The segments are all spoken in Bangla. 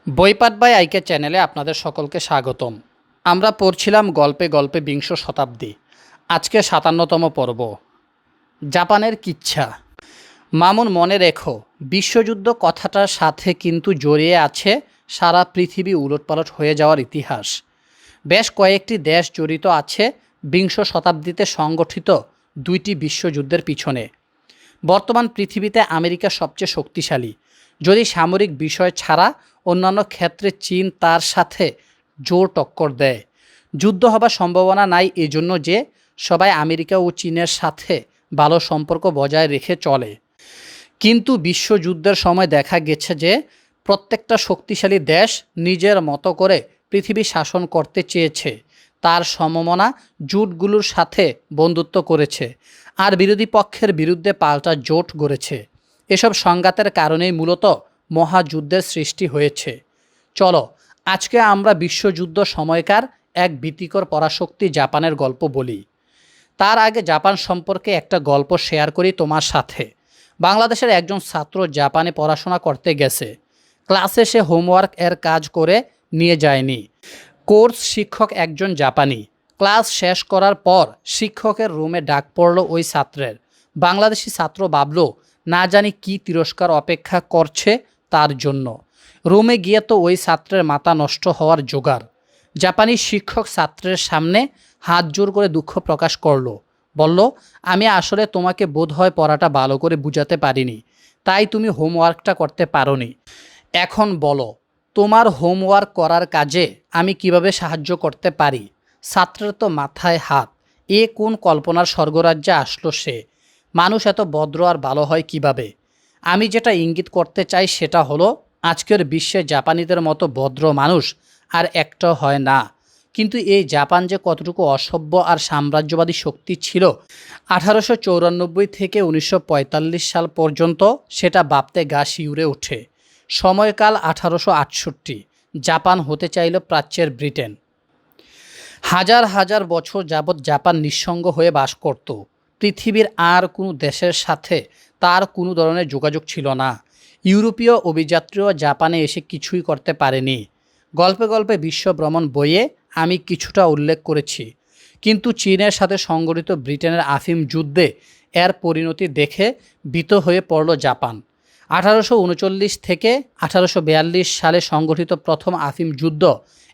বইপাঠ বাই আইকে চ্যানেলে আপনাদের সকলকে স্বাগতম। আমরা পড়ছিলাম গল্পে গল্পে বিংশ শতাব্দী। আজকে ৫৭তম পর্ব, জাপানের কিচ্ছা। মামুন, মনে রেখো, বিশ্বযুদ্ধ কথাটার সাথে কিন্তু জড়িয়ে আছে সারা পৃথিবী উলটপালট হয়ে যাওয়ার ইতিহাস। বেশ কয়েকটি দেশ জড়িত আছে বিংশ শতাব্দীতে সংগঠিত দুইটি বিশ্বযুদ্ধের পিছনে। বর্তমান পৃথিবীতে আমেরিকা সবচেয়ে শক্তিশালী, যদি সামরিক বিষয় ছাড়া অন্যান্য ক্ষেত্রে চীন তার সাথে জোর টক্কর দেয়। যুদ্ধ হবার সম্ভাবনা নাই এজন্য যে সবাই আমেরিকা ও চীনের সাথে ভালো সম্পর্ক বজায় রেখে চলে। কিন্তু বিশ্বযুদ্ধের সময় দেখা গেছে যে প্রত্যেকটা শক্তিশালী দেশ নিজের মতো করে পৃথিবী শাসন করতে চেয়েছে, তার সমমনা জোটগুলোর সাথে বন্ধুত্ব করেছে আর বিরোধী পক্ষের বিরুদ্ধে পাল্টা জোট গড়েছে। এসব সংঘাতের কারণেই মূলত মহাযুদ্ধের সৃষ্টি হয়েছে। চলো আজকে আমরা বিশ্বযুদ্ধ সময়কার এক ভীতিকর পরাশক্তি জাপানের গল্প বলি। তার আগে জাপান সম্পর্কে একটা গল্প শেয়ার করি তোমার সাথে। বাংলাদেশের একজন ছাত্র জাপানে পড়াশোনা করতে গেছে। ক্লাসে সে হোমওয়ার্ক এর কাজ করে নিয়ে যায়নি। কোর্স শিক্ষক একজন জাপানি। ক্লাস শেষ করার পর শিক্ষকের রুমে ডাক পড়ল ওই ছাত্রের। বাংলাদেশি ছাত্র ভাবল না জানি কি তিরস্কার অপেক্ষা করছে তার জন্য। রুমে গিয়ে তো ওই ছাত্রের মাথা নষ্ট হওয়ার জোগাড়। জাপানি শিক্ষক ছাত্রের সামনে হাত জোর করে দুঃখ প্রকাশ করল। বলল, আমি আসলে তোমাকে বোধহয় পড়াটা ভালো করে বুঝাতে পারিনি, তাই তুমি হোমওয়ার্কটা করতে পারোনি। এখন বলো, তোমার হোমওয়ার্ক করার কাজে আমি কিভাবে সাহায্য করতে পারি? ছাত্রের তো মাথায় হাত। এ কোন কল্পনার স্বর্গরাজ্যে আসলো সে? মানুষ এত ভদ্র আর ভালো হয় কিভাবে? আমি যেটা ইঙ্গিত করতে চাই সেটা হলো, আজকের বিশ্বে জাপানিদের মতো ভদ্র মানুষ আর একটাও হয় না। কিন্তু এই জাপান যে কতটুকু অসভ্য আর সাম্রাজ্যবাদী শক্তি ছিল 1894 থেকে 1945 সাল পর্যন্ত, সেটা ভাবতে গা শিউরে ওঠে। সময়কাল 1868। জাপান হতে চাইল প্রাচ্যের ব্রিটেন। হাজার হাজার বছর যাবৎ জাপান নিঃসঙ্গ হয়ে বাস করত। পৃথিবীর আর কোনো দেশের সাথে তার কোনো ধরনের যোগাযোগ ছিল না। ইউরোপীয় অভিযাত্রীও জাপানে এসে কিছুই করতে পারেনি। গল্পে গল্পে বিশ্ব ভ্রমণ বইয়ে আমি কিছুটা উল্লেখ করেছি, কিন্তু চীনের সাথে সংগঠিত ব্রিটেনের আফিম যুদ্ধে এর পরিণতি দেখে ভীত হয়ে পড়ল জাপান। 1839 থেকে 1842 সালে সংগঠিত প্রথম আফিম যুদ্ধ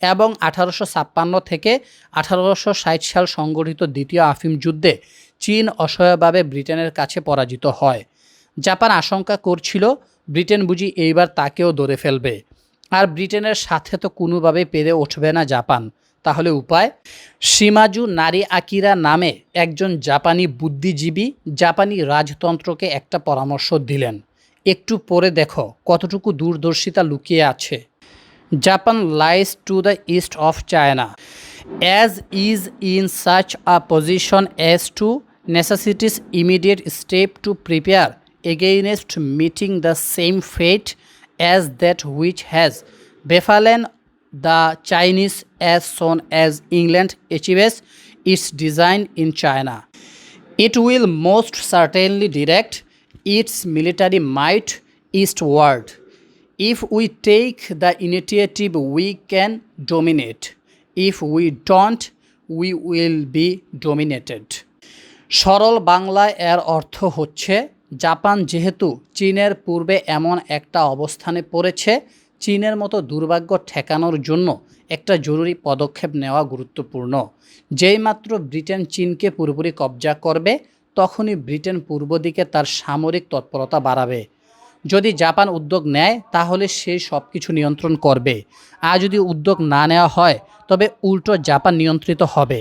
এবং 1856 থেকে 1860 সাল সংগঠিত দ্বিতীয় আফিম যুদ্ধে চীন অসহায়ভাবে ব্রিটেনের কাছে পরাজিত হয়। জাপান আশঙ্কা করছিল ব্রিটেন বুঝি এইবার তাকেও ধরে ফেলবে, আর ব্রিটেনের সাথে তো কোনোভাবেই পেরে উঠবে না জাপান। তাহলে উপায়? শিমাজু নারিআকিরা নামে একজন জাপানি বুদ্ধিজীবী জাপানি রাজতন্ত্রকে একটা পরামর্শ দিলেন। একটু পরে দেখো কতটুকু দূরদর্শিতা লুকিয়ে আছে। Japan lies to the east of China, as is in such a position as to necessitate immediate step to prepare against meeting the same fate as that which has befallen the Chinese as soon as England achieves its design in China. It will most certainly direct its military might eastward. If we take the initiative, we can dominate. If we don't, we will be dominated. সরল বাংলায় এর অর্থ হচ্ছে, জাপান যেহেতু চীনের পূর্বে এমন একটা অবস্থানে পড়েছে, চীনের মতো দুর্ভাগ্য ঠেকানোর জন্য একটা জরুরি পদক্ষেপ নেওয়া গুরুত্বপূর্ণ। যেইমাত্র ব্রিটেন চীনকে পুরোপুরি কবজা করবে, তখনই ব্রিটেন পূর্ব দিকে তার সামরিক তৎপরতা বাড়াবে। যদি জাপান উদ্যোগ নেয় তাহলে সে সব কিছু নিয়ন্ত্রণ করবে, আর যদি উদ্যোগ না নেওয়া হয় তবে উল্টো জাপান নিয়ন্ত্রিত হবে।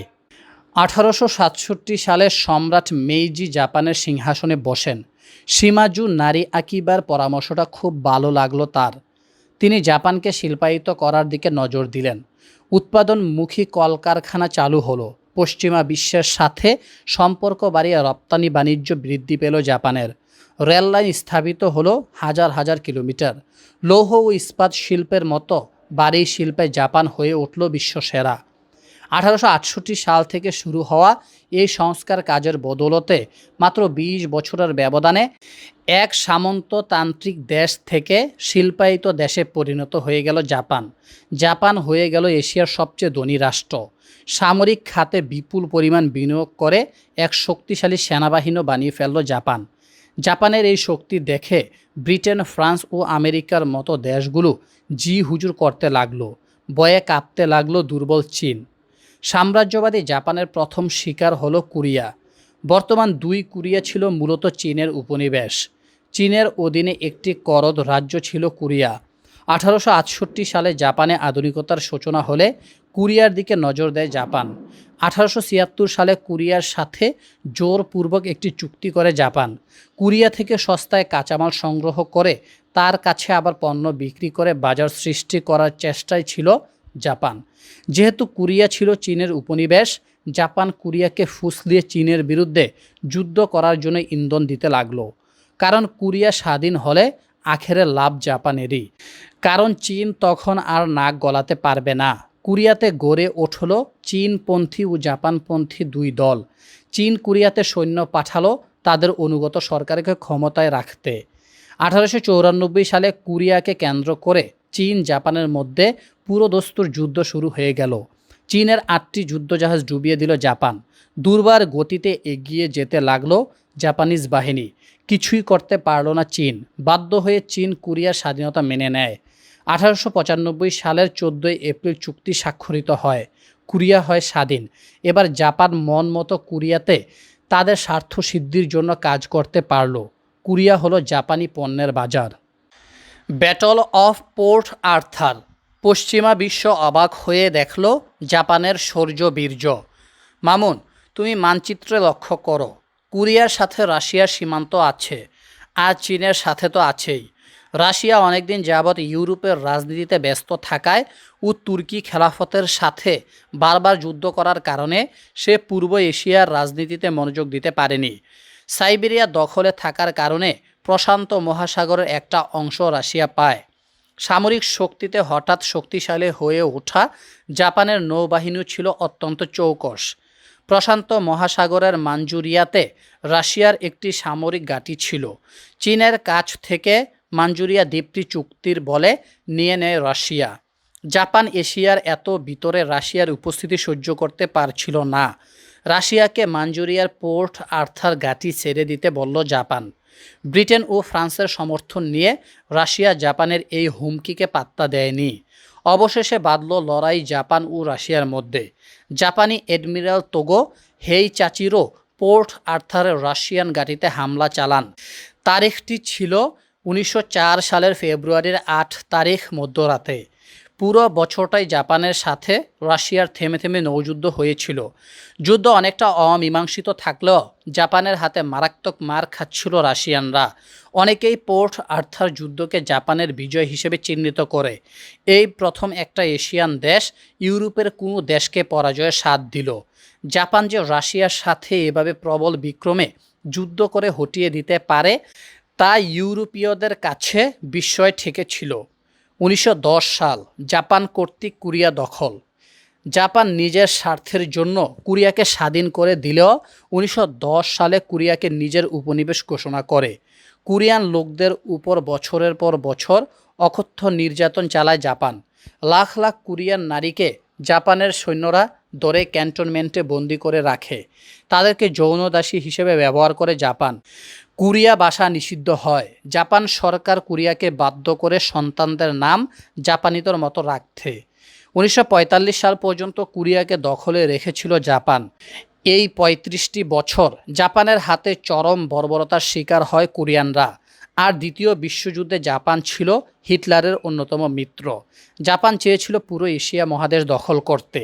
1867 সালে সম্রাট মেইজি জাপানের সিংহাসনে বসেন। শিমাজু নারিআকিবার পরামর্শটা খুব ভালো লাগলো তার। তিনি জাপানকে শিল্পায়িত করার দিকে নজর দিলেন। উৎপাদনমুখী কলকারখানা চালু হলো। পশ্চিমা বিশ্বের সাথে সম্পর্ক বাড়িয়ে রপ্তানি বাণিজ্য বৃদ্ধি পেল জাপানের। রেললাইন স্থাপিত হলো হাজার হাজার কিলোমিটার। লৌহ ও ইস্পাত শিল্পের মতো ভারী শিল্পে জাপান হয়ে উঠল বিশ্বসেরা। 1868 সাল থেকে শুরু হওয়া এই সংস্কার কাজের বদৌলতে মাত্র ২০ বছরের ব্যবধানে এক সামন্ততান্ত্রিক দেশ থেকে শিল্পায়িত দেশে পরিণত হয়ে গেল জাপান। জাপান হয়ে গেল এশিয়ার সবচেয়ে ধনী রাষ্ট্র। সামরিক খাতে বিপুল পরিমাণ বিনিয়োগ করে এক শক্তিশালী সেনাবাহিনীও বানিয়ে ফেলল জাপান। জাপানের এই শক্তি দেখে ব্রিটেন, ফ্রান্স ও আমেরিকার মতো দেশগুলো জি হুজুর করতে লাগলো। ভয়ে কাঁপতে লাগলো দুর্বল চীন। সাম্রাজ্যবাদী জাপানের প্রথম শিকার হলো কোরিয়া। বর্তমান ২ কোরিয়া ছিল মূলত চীনের উপনিবেশ। চীনের অধীনে একটি করদ রাজ্য ছিল কোরিয়া। ১৮৬৮ সালে জাপানে আধুনিকতার সূচনা হলে কোরিয়ার দিকে নজর দেয় জাপান। ১৮৭৬ সালে কোরিয়ার সাথে জোরপূর্বক একটি চুক্তি করে জাপান। কোরিয়া থেকে সস্তায় কাঁচামাল সংগ্রহ করে তার কাছে আবার পণ্য বিক্রি করে বাজার সৃষ্টি করার চেষ্টাই ছিল জাপান। যেহেতু কোরিয়া ছিল চীনের উপনিবেশ, জাপান কোরিয়াকে ফুসলিয়ে চীনের বিরুদ্ধে যুদ্ধ করার জন্য ইন্ধন দিতে লাগলো। কারণ কোরিয়া স্বাধীন হলে আখেরে লাভ জাপানেরই। কারণ চীন তখন আর নাক গলাতে পারবে না। কোরিয়াতে গড়ে উঠল চীনপন্থী ও জাপানপন্থী ২ দল। চীন কোরিয়াতে সৈন্য পাঠালো তাদের অনুগত সরকারকে ক্ষমতায় রাখতে। ১৮৯৪ সালে কোরিয়াকে কেন্দ্র করে চীন জাপানের মধ্যে পুরোদস্তুর যুদ্ধ শুরু হয়ে গেল। চীনের ৮টি যুদ্ধজাহাজ ডুবিয়ে দিল জাপান। দুর্বার গতিতে এগিয়ে যেতে লাগলো জাপানিজ বাহিনী। কিছুই করতে পারল না চীন। বাধ্য হয়ে চীন কোরিয়ার স্বাধীনতা মেনে নেয়। ১৮৯৫ সালের ১৪ এপ্রিল চুক্তি স্বাক্ষরিত হয়। কোরিয়া হয় স্বাধীন। এবার জাপান মন মতো কোরিয়াতে তাদের স্বার্থ সিদ্ধির জন্য কাজ করতে পারল। কোরিয়া হলো জাপানি পণ্যের বাজার। Battle of port Arthur. পশ্চিমা বিশ্ব অবাক হয়ে দেখল জাপানের শৌর্য বীর্য। মামুন, তুমি মানচিত্রে লক্ষ্য করো, কোরিয়ার সাথে রাশিয়ার সীমান্ত আছে, আর চীনের সাথে তো আছেই। রাশিয়া অনেকদিন যাবৎ ইউরোপের রাজনীতিতে ব্যস্ত থাকায় ও তুর্কি খেলাফতের সাথে বারবার যুদ্ধ করার কারণে সে পূর্ব এশিয়ার রাজনীতিতে মনোযোগ দিতে পারেনি। সাইবেরিয়া দখলে থাকার কারণে প্রশান্ত মহাসাগরের একটা অংশ রাশিয়া পায়। সামরিক শক্তিতে হঠাৎ শক্তিশালী হয়ে ওঠা জাপানের নৌবাহিনী ছিল অত্যন্ত চৌকস। প্রশান্ত মহাসাগরের মাঞ্চুরিয়াতে রাশিয়ার একটি সামরিক ঘাঁটি ছিল। চীনের কাছ থেকে মাঞ্চুরিয়া দ্বীপটি চুক্তির বলে নিয়ে নেয় রাশিয়া। জাপান এশিয়ার এত ভিতরে রাশিয়ার উপস্থিতি সহ্য করতে পারছিল না। রাশিয়াকে মাঞ্চুরিয়ার পোর্ট আর্থার ঘাঁটি ছেড়ে দিতে বলল জাপান। ব্রিটেন ও ফ্রান্সের সমর্থন নিয়ে রাশিয়া জাপানের এই হুমকিকে পাত্তা দেয়নি। অবশেষে বাধল লড়াই জাপান ও রাশিয়ার মধ্যে। জাপানি অ্যাডমিরাল তোগো হেইচাচিরো পোর্ট আর্থারের রাশিয়ান ঘাঁটিতে হামলা চালান। তারিখটি ছিল ১৯০৪ সালের ফেব্রুয়ারির ৮ তারিখ মধ্যরাতে। পুরো বছরটাই জাপানের সাথে রাশিয়ার থেমে থেমে নৌযুদ্ধ হয়েছিল। যুদ্ধ অনেকটা অমীমাংসিত থাকলেও জাপানের হাতে মারাত্মক মার খাচ্ছিল রাশিয়ানরা। অনেকেই পোর্ট আর্থার যুদ্ধকে জাপানের বিজয় হিসেবে চিহ্নিত করে। এই প্রথম একটা এশিয়ান দেশ ইউরোপের কোনো দেশকে পরাজয়ের স্বাদ দিল। জাপান যে রাশিয়ার সাথে এভাবে প্রবল বিক্রমে যুদ্ধ করে হটিয়ে দিতে পারে তা ইউরোপীয়দের কাছে বিস্ময় ঠেকেছিল। ১৯১০ সাল জাপান কর্তৃক কোরিয়া দখল। জাপান নিজের স্বার্থের জন্য কোরিয়াকে স্বাধীন করে দিলেও ১৯১০ সালে কোরিয়াকে নিজের উপনিবেশ ঘোষণা করে। কোরিয়ান লোকদের উপর বছরের পর বছর অকথ্য নির্যাতন চালায় জাপান। লাখ লাখ কোরিয়ান নারীকে জাপানের সৈন্যরা ধরে ক্যান্টনমেন্টে বন্দি করে রাখে। তাদেরকে যৌনদাসী হিসেবে ব্যবহার করে জাপান। কোরিয়া ভাষা নিষিদ্ধ হয়। জাপান সরকার কোরিয়াকে বাধ্য করে সন্তানদের নাম জাপানিদের মতো রাখতে। ১৯৪৫ সাল পর্যন্ত কোরিয়াকে দখলে রেখেছিল জাপান। এই ৩৫টি বছর জাপানের হাতে চরম বর্বরতার শিকার হয় কোরিয়ানরা। আর দ্বিতীয় বিশ্বযুদ্ধে জাপান ছিল হিটলারের অন্যতম মিত্র। জাপান চেয়েছিল পুরো এশিয়া মহাদেশ দখল করতে।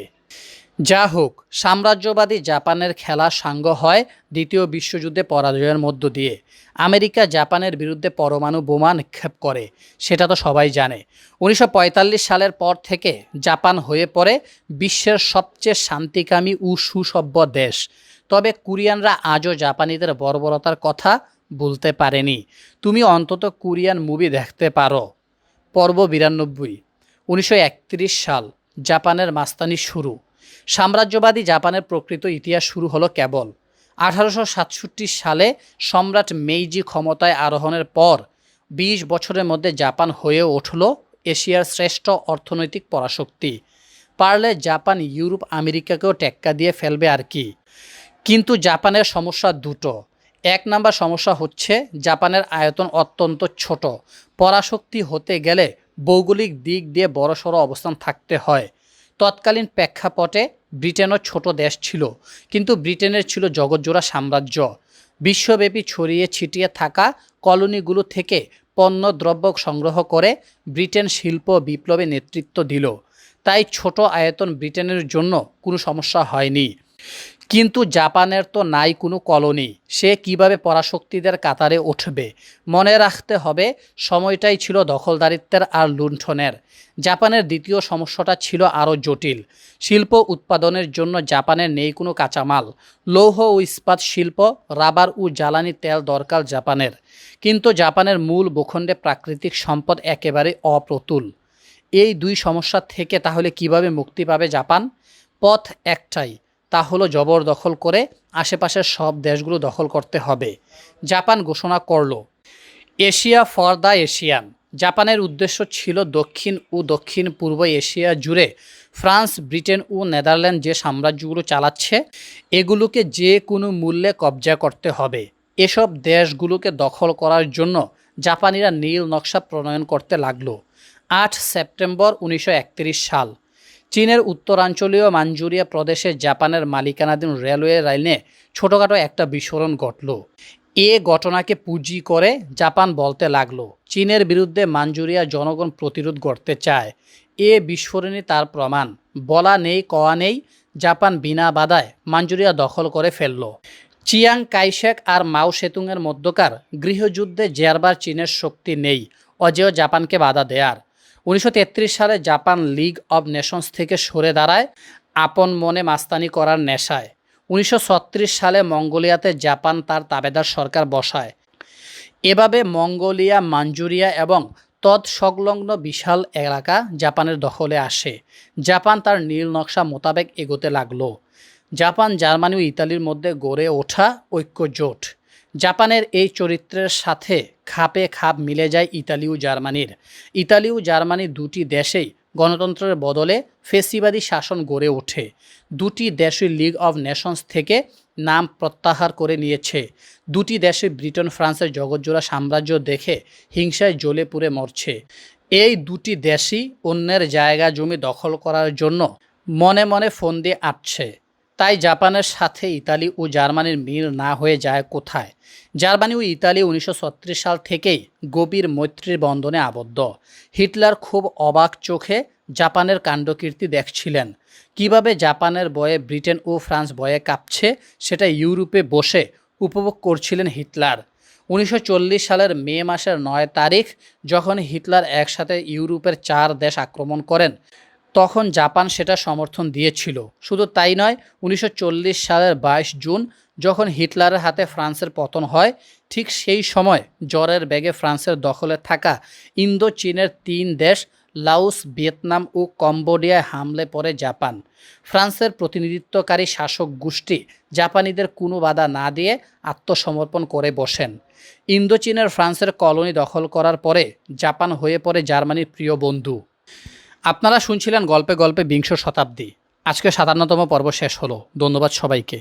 যা হোক, সাম্রাজ্যবাদী জাপানের খেলা সাঙ্গ হয় দ্বিতীয় বিশ্বযুদ্ধে পরাজয়ের মধ্য দিয়ে। আমেরিকা জাপানের বিরুদ্ধে পরমাণু বোমা নিক্ষেপ করে, সেটা তো সবাই জানে। ১৯৪৫ সালের পর থেকে জাপান হয়ে পড়ে বিশ্বের সবচেয়ে শান্তিকামী ও সুসভ্য দেশ। তবে কোরিয়ানরা আজও জাপানিদের বর্বরতার কথা বলতে পারেনি। তুমি অন্তত কোরিয়ান মুভি দেখতে পারো। পর্ব ৯২। ১৯৩১ সাল জাপানের মাস্তানি শুরু। সাম্রাজ্যবাদী জাপানের প্রকৃত ইতিহাস শুরু হলো কেবল 1867 সালে সম্রাট মেইজি ক্ষমতায় আরোহণের পর 20 বছরের মধ্যে জাপান হয়ে উঠল এশিয়ার শ্রেষ্ঠ অর্থনৈতিক পরাশক্তি। পারলে জাপান ইউরোপ আমেরিকাকেও টেক্কা দিয়ে ফেলবে আর কি। কিন্তু জাপানের সমস্যা দুটো। এক নাম্বার সমস্যা হচ্ছে জাপানের আয়তন অত্যন্ত ছোট। পরাশক্তি হতে গেলে ভৌগোলিক দিক দিয়ে বড়সড় অবস্থান থাকতে হয়। তৎকালীন প্রেক্ষাপটে ব্রিটেনও ছোট দেশ ছিল, কিন্তু ব্রিটেনের ছিল জগৎজোড়া সাম্রাজ্য। বিশ্বব্যাপী ছড়িয়ে ছিটিয়ে থাকা কলোনিগুলো থেকে পণ্যদ্রব্য সংগ্রহ করে ব্রিটেন শিল্প বিপ্লবে নেতৃত্ব দিল। তাই ছোট আয়তন ব্রিটেনের জন্য কোনো সমস্যা হয়নি। কিন্তু জাপানের তো নাই কোনো কলোনি, সে কিভাবে পরাশক্তিদের কাতারে উঠবে? মনে রাখতে হবে সময়টাই ছিল দখলদারিত্বের আর লুণ্ঠনের। জাপানের দ্বিতীয় সমস্যাটা ছিল আরও জটিল। শিল্প উৎপাদনের জন্য জাপানের নেই কোনো কাঁচামাল। লৌহ ও ইস্পাত শিল্প, রাবার ও জ্বালানি তেল দরকার জাপানের। কিন্তু জাপানের মূল ভূখণ্ডে প্রাকৃতিক সম্পদ একেবারে অপ্রতুল। এই দুই সমস্যা থেকে তাহলে কিভাবে মুক্তি পাবে জাপান? পথ একটাই, তা হলো জবরদখল করে আশেপাশের সব দেশগুলো দখল করতে হবে। জাপান ঘোষণা করল এশিয়া ফর দ্য এশিয়ান। জাপানের উদ্দেশ্য ছিল দক্ষিণ ও দক্ষিণ পূর্ব এশিয়া জুড়ে ফ্রান্স, ব্রিটেন ও নেদারল্যান্ড যে সাম্রাজ্যগুলো চালাচ্ছে এগুলোকে যে কোনো মূল্যে কবজা করতে হবে। এসব দেশগুলোকে দখল করার জন্য জাপানিরা নীল নকশা প্রণয়ন করতে লাগলো। 8 সেপ্টেম্বর 1931 সাল চীনের উত্তরাঞ্চলীয় মাঞ্চুরিয়া প্রদেশে জাপানের মালিকানাধীন রেলওয়ে লাইনে ছোটোখাটো একটা বিস্ফোরণ ঘটল। এ ঘটনাকে পুঁজি করে জাপান বলতে লাগলো চীনের বিরুদ্ধে মাঞ্চুরিয়ার জনগণ প্রতিরোধ করতে চায়। এ বিস্ফোরণই তার প্রমাণ। বলা নেই কওয়া নেই, জাপান বিনা বাধায় মাঞ্চুরিয়া দখল করে ফেলল। চিয়াং কাইশেক আর মাও সেতুংয়ের মধ্যকার গৃহযুদ্ধে জেরবার চীনের শক্তি নেই অজেয় জাপানকে বাধা দেয়ার। 1933 সালে জাপান লিগ অব নেশনস থেকে সরে দাঁড়ায় আপন মনে মাস্তানি করার নেশায়। 1936 সালে মঙ্গোলিয়াতে জাপান তার তাবেদার সরকার বসায়। এভাবে মঙ্গোলিয়া, মাঞ্চুরিয়া এবং তৎসংলগ্ন বিশাল এলাকা জাপানের দখলে আসে। জাপান তার নীল নকশা মোতাবেক এগোতে লাগলো। জাপান, জার্মানি ও ইতালির মধ্যে গড়ে ওঠা ঐক্যজোট। জাপানের এই চরিত্রের সাথে খাপে খাপ মিলে যায় ইতালি ও জার্মানির। ইতালি ও জার্মানি দুটি দেশেই গণতন্ত্রের বদলে ফেসিবাদী শাসন গড়ে ওঠে। দুটি দেশই লিগ অব নেশনস থেকে নাম প্রত্যাহার করে নিয়েছে। দুটি দেশে ব্রিটেন, ফ্রান্সের জগৎজোড়া সাম্রাজ্য দেখে হিংসায় জ্বলে পুড়ে মরছে। এই দুটি দেশই অন্যের জায়গা জমি দখল করার জন্য মনে মনে ফন্দি আঁটছে। তাই জাপানের সাথে ইতালি ও জার্মানির মিল না হয়ে যায় কোথায়? জার্মানি ও ইতালি 1936 সাল থেকেই গভীর মৈত্রীর বন্ধনে আবদ্ধ। হিটলার খুব অবাক চোখে জাপানের কাণ্ডকীর্তি দেখছিলেন। কিভাবে জাপানের ভয়ে ব্রিটেন ও ফ্রান্স ভয়ে কাঁপছে সেটা ইউরোপে বসে উপভোগ করছিলেন হিটলার। 1940 সালের মে মাসের 9 তারিখ যখন হিটলার একসাথে ইউরোপের 4 দেশ আক্রমণ করেন তখন জাপান সেটা সমর্থন দিয়েছিল। শুধু তাই নয়, 1940 সালের 22 জুন যখন হিটলারের হাতে ফ্রান্সের পতন হয়, ঠিক সেই সময় জ্বরের বেগে ফ্রান্সের দখলে থাকা ইন্দো চীনের 3 দেশ লাওস, ভিয়েতনাম ও কম্বোডিয়ায় হামলে পড়ে জাপান। ফ্রান্সের প্রতিনিধিত্বকারী শাসক গোষ্ঠী জাপানিদের কোনো বাধা না দিয়ে আত্মসমর্পণ করে বসেন। ইন্দোচীনের ফ্রান্সের কলোনি দখল করার পরে জাপান হয়ে পড়ে জার্মানির প্রিয় বন্ধু। আপনারা শুনছিলেন গল্পে গল্পে বিংশ শতাব্দী। আজকে 57তম পর্ব শেষ হলো। ধন্যবাদ সবাইকে।